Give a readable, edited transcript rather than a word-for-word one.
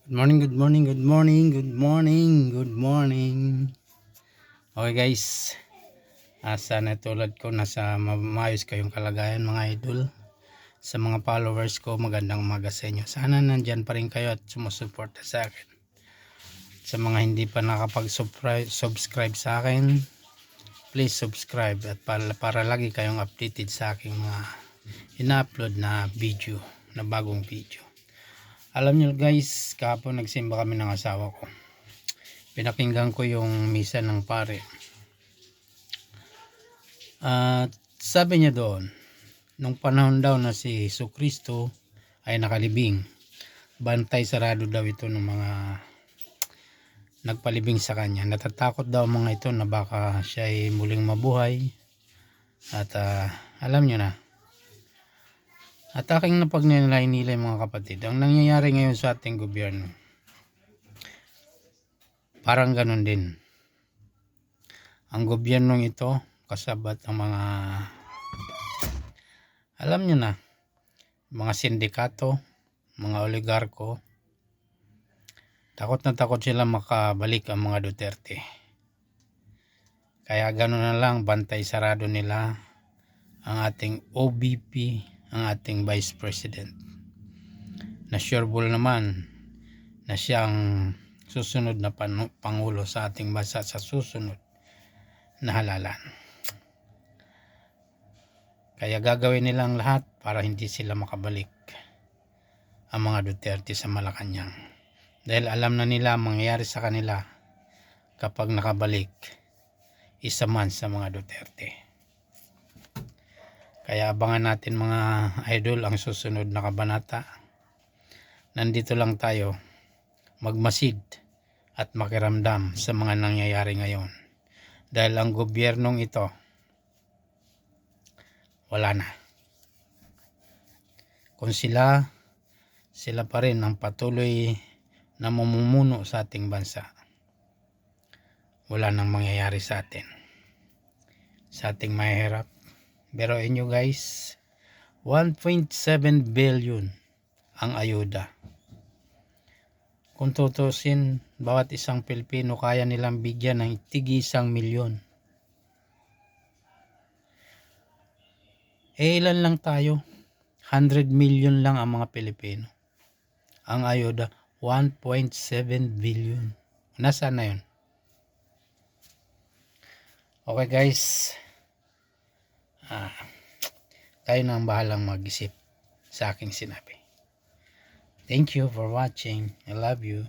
Good morning, good morning, good morning, good morning, good morning. Okay guys, sana tulad ko nasa maayos kayong kalagayan mga idol. Sa mga followers ko, magandang umaga sa inyo. Sana nandyan pa rin kayo at sumusuporta sa akin. Sa mga hindi pa nakapag-subscribe sa akin, please subscribe at para lagi kayong updated sa aking mga ina-upload na video, na bagong video. Alam nyo guys, kahapon nagsimba kami ng asawa ko. Pinakinggan ko yung misa ng pare. At sabi niya doon, nung panahon daw na si Jesucristo ay nakalibing, bantay sarado daw ito ng mga nagpalibing sa kanya. Natatakot daw mga ito na baka siya ay muling mabuhay. At alam nyo na, at aking napagnilay-nilay mga kapatid, ang nangyayari ngayon sa ating gobyerno, parang ganun din. Ang gobyernong ito, kasabat ang mga, alam nyo na, mga sindikato, mga oligarko. Takot na takot sila makabalik ang mga Duterte. Kaya ganun na lang, bantay sarado nila ang ating OBP, ang ating Vice President. Na sureball naman na siyang susunod na Pangulo sa ating bansa sa susunod na halalan. Kaya gagawin nilang lahat para hindi sila makabalik ang mga Duterte sa Malacanang. Dahil alam na nila ang mangyayari sa kanila kapag nakabalik isa man sa mga Duterte. Kaya abangan natin mga idol ang susunod na kabanata. Nandito lang tayo magmasid at makiramdam sa mga nangyayari ngayon. Dahil ang gobyernong ito, wala na. Kung sila pa rin ang patuloy na mamumuno sa ating bansa, wala nang mangyayari sa atin, sa ating mahirap. Pero inyo guys, 1.7 billion ang ayuda. Kung tutusin, bawat isang Pilipino kaya nilang bigyan ng tig-1 milyon. Ilan lang tayo? 100 million lang ang mga Pilipino. Ang ayuda, 1.7 billion. Nasaan na yun? Okay guys, kayo na ang bahalang mag-isip sa aking sinabi. Thank you for watching. I love you.